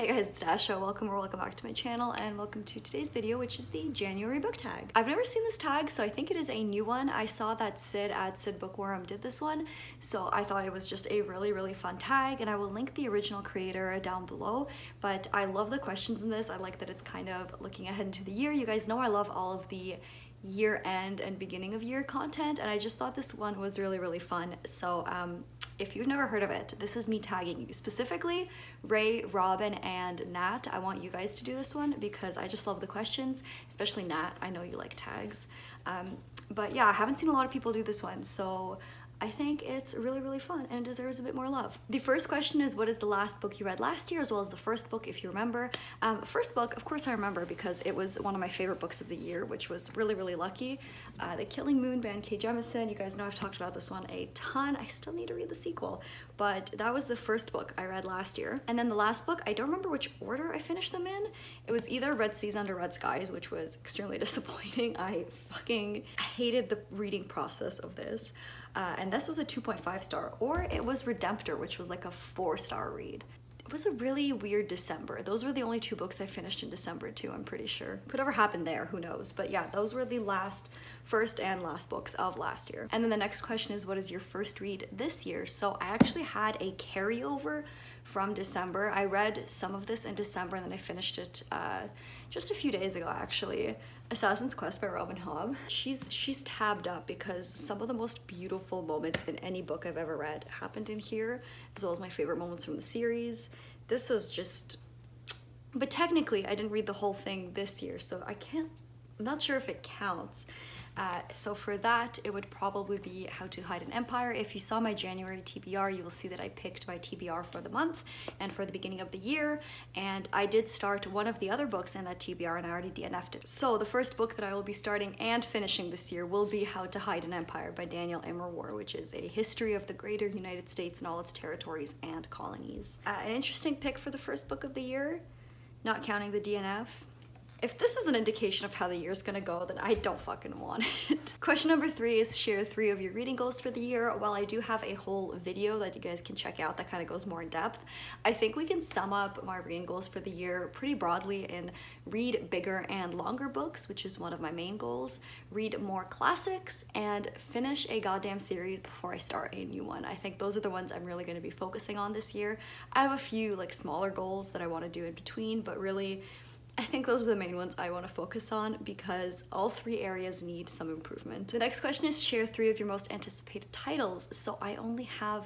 Hey guys, it's Dasha. Welcome back to my channel, and welcome to today's video, which is the January book tag. I've never seen this tag, so I think it is a new one. I saw that Sid at Sid Bookworm did this one, so I thought it was just a really fun tag, and I will link the original creator down below. But I love the questions in this. I like that it's kind of looking ahead into the year. You guys know I love all of the year end and beginning of year content, and I just thought this one was really fun. So if you've never heard of it, this is me tagging you. Specifically, Ray, Robin, and Nat. I want you guys to do this one because I just love the questions, especially Nat. I know you like tags. But yeah, I haven't seen a lot of people do this one, so I think it's really fun and deserves a bit more love. The first question is, what is the last book you read last year, as well as the first book, if you remember. First book, of course I remember because it was one of my favorite books of the year, which was really lucky. The Killing Moon by N.K. Jemisin. You guys know I've talked about this one a ton. I still need to read the sequel, but that was the first book I read last year. And then the last book, I don't remember which order I finished them in. It was either Red Seas Under Red Skies, which was extremely disappointing. I fucking hated the reading process of this. And this was a 2.5 star, or it was Redemptor, which was like a 4-star read. It was a really weird December. Those were the only two books I finished in December too, I'm pretty sure. Whatever happened there, who knows? But yeah, those were the first and last books of last year. And then the next question is, what is your first read this year? So I actually had a carryover from December. I read some of this in December and then I finished it just a few days ago actually. Assassin's Quest by Robin Hobb. She's tabbed up because some of the most beautiful moments in any book I've ever read happened in here, as well as my favorite moments from the series. This was just, but technically I didn't read the whole thing this year, so I'm not sure if it counts. So for that, it would probably be How to Hide an Empire. If you saw my January TBR, you will see that I picked my TBR for the month and for the beginning of the year. And I did start one of the other books in that TBR and I already DNF'd it. So the first book that I will be starting and finishing this year will be How to Hide an Empire by Daniel Immerwahr, which is a history of the greater United States and all its territories and colonies. An interesting pick for the first book of the year, not counting the DNF. If this is an indication of how the year's gonna go, then I don't fucking want it. Question number 3 is share 3 of your reading goals for the year. While I do have a whole video that you guys can check out that kind of goes more in depth, I think we can sum up my reading goals for the year pretty broadly in read bigger and longer books, which is one of my main goals, read more classics, and finish a goddamn series before I start a new one. I think those are the ones I'm really gonna be focusing on this year. I have a few like smaller goals that I wanna do in between, but really, I think those are the main ones I want to focus on because all 3 areas need some improvement. The next question is share 3 of your most anticipated titles. So I only have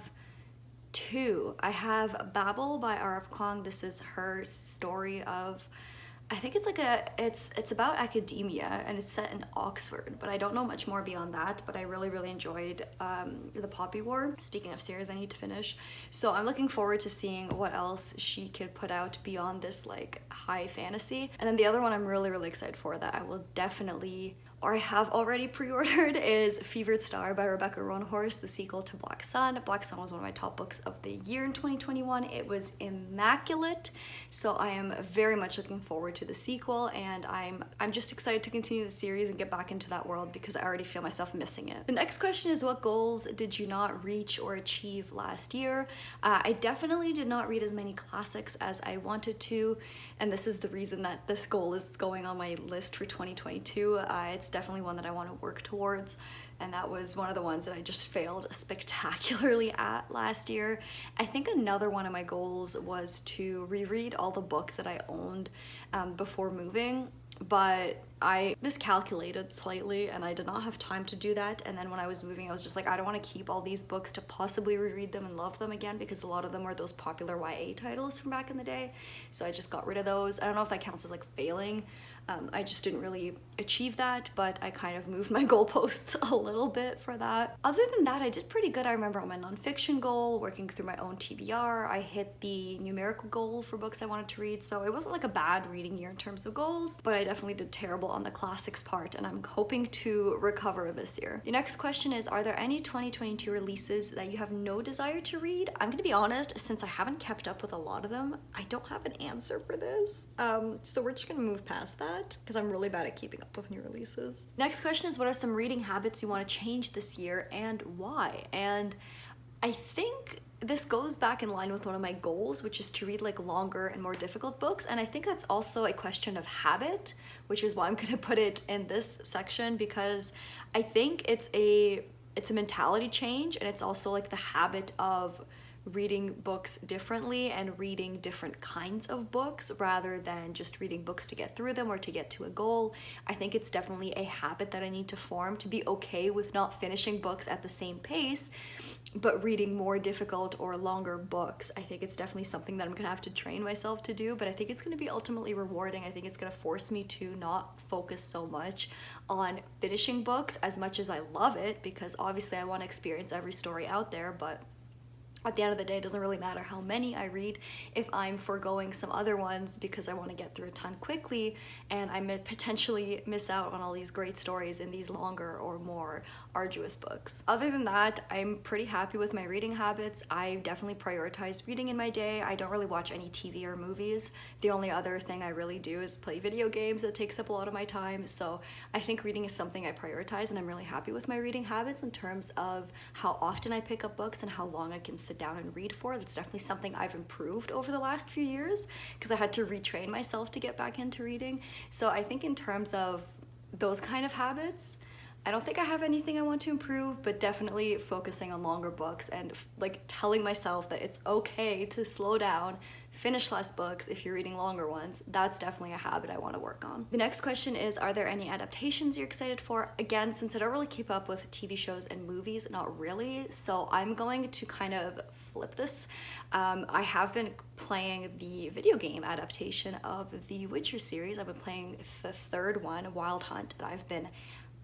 2. I have Babel by R.F. Kuang. This is her story of, I think it's like it's about academia and it's set in Oxford, but I don't know much more beyond that, but I really enjoyed The Poppy War. Speaking of series I need to finish. So I'm looking forward to seeing what else she could put out beyond this like high fantasy. And then the other one I'm really excited for that I will definitely, or I have already pre-ordered, is Fevered Star by Rebecca Roanhorse, the sequel to Black Sun. Black Sun was one of my top books of the year in 2021. It was immaculate, so I am very much looking forward to the sequel, and I'm just excited to continue the series and get back into that world because I already feel myself missing it. The next question is, what goals did you not reach or achieve last year? I definitely did not read as many classics as I wanted to, and this is the reason that this goal is going on my list for 2022. It's definitely one that I want to work towards, and that was one of the ones that I just failed spectacularly at last year. I think another one of my goals was to reread all the books that I owned before moving, but I miscalculated slightly and I did not have time to do that. And then when I was moving, I was just like, I don't want to keep all these books to possibly reread them and love them again, because a lot of them were those popular YA titles from back in the day. So I just got rid of those. I don't know if that counts as like failing. I just didn't really achieve that, but I kind of moved my goalposts a little bit for that. Other than that, I did pretty good. I remember on my nonfiction goal, working through my own TBR, I hit the numerical goal for books I wanted to read, so it wasn't like a bad reading year in terms of goals, but I definitely did terrible on the classics part, and I'm hoping to recover this year. The next question is, are there any 2022 releases that you have no desire to read? I'm gonna be honest, since I haven't kept up with a lot of them, I don't have an answer for this, so we're just gonna move past that because I'm really bad at keeping up with new releases. Next question is, what are some reading habits you want to change this year and why? And I think this goes back in line with one of my goals, which is to read like longer and more difficult books. And I think that's also a question of habit, which is why I'm gonna put it in this section, because I think it's a mentality change, and it's also like the habit of reading books differently and reading different kinds of books rather than just reading books to get through them or to get to a goal. I think it's definitely a habit that I need to form to be okay with not finishing books at the same pace, but reading more difficult or longer books. I think it's definitely something that I'm gonna have to train myself to do, but I think it's gonna be ultimately rewarding. I think it's gonna force me to not focus so much on finishing books as much as I love it, because obviously I want to experience every story out there, but at the end of the day, it doesn't really matter how many I read if I'm foregoing some other ones because I want to get through a ton quickly, and I potentially miss out on all these great stories in these longer or more arduous books. Other than that, I'm pretty happy with my reading habits. I definitely prioritize reading in my day. I don't really watch any TV or movies. The only other thing I really do is play video games. That takes up a lot of my time. So I think reading is something I prioritize, and I'm really happy with my reading habits in terms of how often I pick up books and how long I can sit down and read for. That's definitely something I've improved over the last few years because I had to retrain myself to get back into reading. So I think in terms of those kind of habits, I don't think I have anything I want to improve, but definitely focusing on longer books and like telling myself that it's okay to slow down, finish less books if you're reading longer ones. That's definitely a habit I want to work on. The next question is, are there any adaptations you're excited for? Again, since I don't really keep up with TV shows and movies, not really, so I'm going to kind of flip this. I have been playing the video game adaptation of the Witcher series. I've been playing the third one, Wild Hunt, and I've been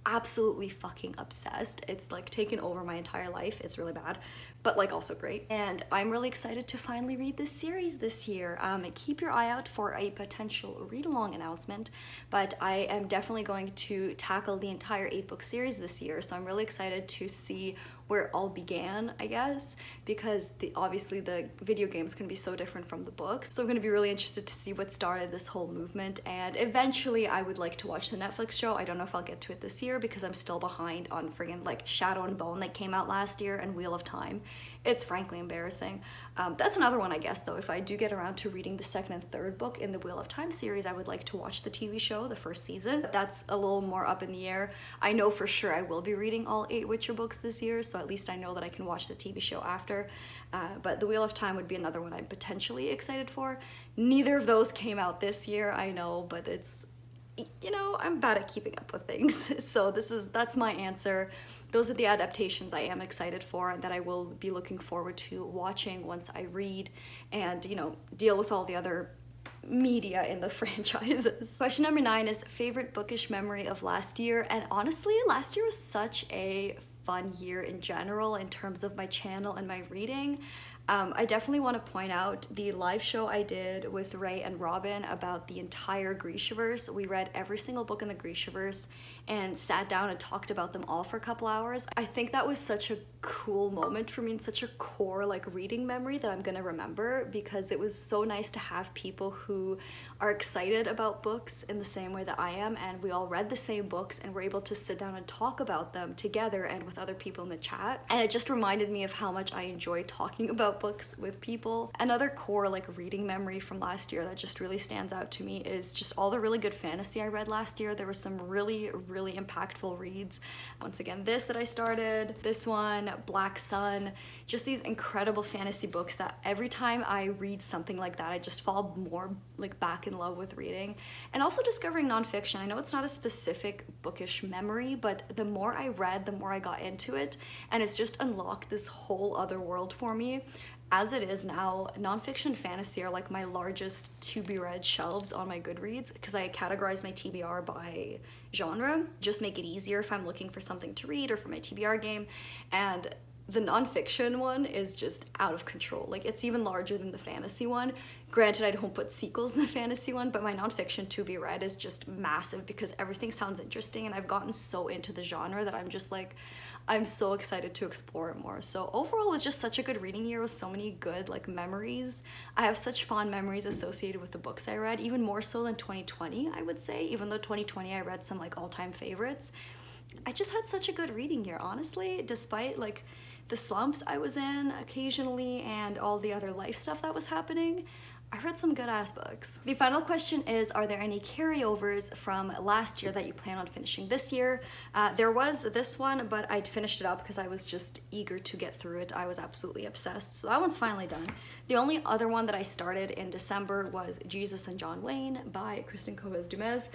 absolutely fucking obsessed. It's like taken over my entire life. It's really bad, but like also great. And I'm really excited to finally read this series this year. Keep your eye out for a potential read-along announcement, but I am definitely going to tackle the entire 8-book series this year. So I'm really excited to see where it all began, I guess, because obviously the video games can be so different from the books. So I'm gonna be really interested to see what started this whole movement, and eventually I would like to watch the Netflix show. I don't know if I'll get to it this year because I'm still behind on friggin' like Shadow and Bone that came out last year and Wheel of Time. It's frankly embarrassing. That's another one, I guess, though. If I do get around to reading the second and third book in the Wheel of Time series, I would like to watch the TV show, the first season. That's a little more up in the air. I know for sure I will be reading all 8 Witcher books this year, so at least I know that I can watch the TV show after. But the Wheel of Time would be another one I'm potentially excited for. Neither of those came out this year, I know, but it's, you know, I'm bad at keeping up with things. So that's my answer. Those are the adaptations I am excited for and that I will be looking forward to watching once I read and, you know, deal with all the other media in the franchises. Question number 9 is favorite bookish memory of last year. And honestly, last year was such a fun year in general in terms of my channel and my reading. I definitely want to point out the live show I did with Ray and Robin about the entire Carryovers. We read every single book in the Carryovers and sat down and talked about them all for a couple hours. I think that was such a cool moment for me and such a core like reading memory that I'm gonna remember, because it was so nice to have people who are excited about books in the same way that I am, and we all read the same books and were able to sit down and talk about them together and with other people in the chat. And it just reminded me of how much I enjoy talking about books with people. Another core like reading memory from last year that just really stands out to me is just all the really good fantasy I read last year. There were some really impactful reads. Once again, this that I started, this one, Black Sun, just these incredible fantasy books that every time I read something like that, I just fall more like back in love with reading. And also discovering nonfiction. I know it's not a specific bookish memory, but the more I read, the more I got into it, and it's just unlocked this whole other world for me. As it is now, nonfiction fantasy are like my largest to-be-read shelves on my Goodreads, because I categorize my TBR by genre, just make it easier if I'm looking for something to read or for my TBR game. And the nonfiction one is just out of control. Like, it's even larger than the fantasy one. Granted, I don't put sequels in the fantasy one, but my nonfiction to be read is just massive because everything sounds interesting, and I've gotten so into the genre that I'm just like, I'm so excited to explore it more. So overall, it was just such a good reading year with so many good like memories. I have such fond memories associated with the books I read, even more so than 2020, I would say. Even though 2020 I read some like all-time favorites, I just had such a good reading year, honestly, despite like the slumps I was in occasionally and all the other life stuff that was happening, I read some good ass books. The final question is, are there any carryovers from last year that you plan on finishing this year? There was this one, but I finished it up because I was just eager to get through it. I was absolutely obsessed. So that one's finally done. The only other one that I started in December was Jesus and John Wayne by Kristen Covas-Dumez.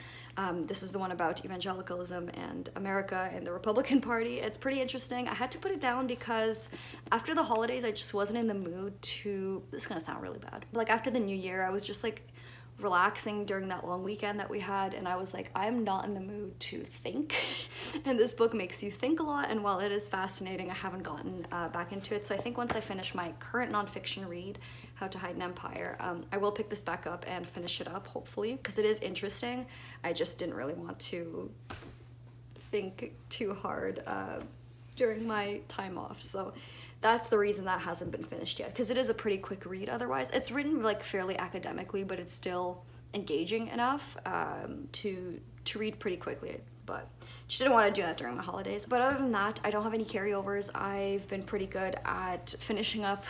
This is the one about evangelicalism and America and the Republican Party. It's pretty interesting. I had to put it down because after the holidays, I just wasn't in the mood to, this is gonna sound really bad. Like after the new year, I was just like relaxing during that long weekend that we had, and I was like, I'm not in the mood to think. And this book makes you think a lot, and while it is fascinating, I haven't gotten back into it. So I think once I finish my current nonfiction read, How to Hide an Empire, I will pick this back up and finish it up, hopefully, because it is interesting. I just didn't really want to think too hard during my time off, so that's the reason that hasn't been finished yet, because it is a pretty quick read otherwise. It's written like fairly academically, but it's still engaging enough to read pretty quickly, but just didn't want to do that during my holidays. But other than that, I don't have any carryovers. I've been pretty good at finishing up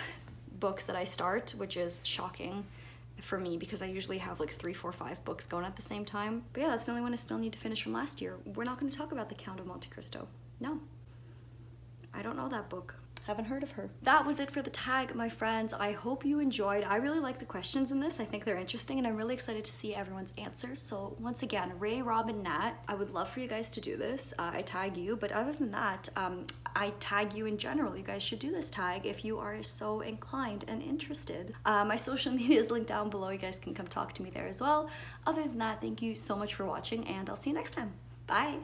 books that I start, which is shocking for me because I usually have like 3, 4, 5 books going at the same time. But yeah, that's the only one I still need to finish from last year. We're not going to talk about The Count of Monte Cristo. No, I don't know that book. Haven't heard of her. That was it for the tag, my friends. I hope you enjoyed. I really like the questions in this. I think they're interesting, and I'm really excited to see everyone's answers. So once again, Ray, Robin, Nat, I would love for you guys to do this. I tag you, but other than that, I tag you in general. You guys should do this tag if you are so inclined and interested. My social media is linked down below. You guys can come talk to me there as well. Other than that, thank you so much for watching, and I'll see you next time. Bye.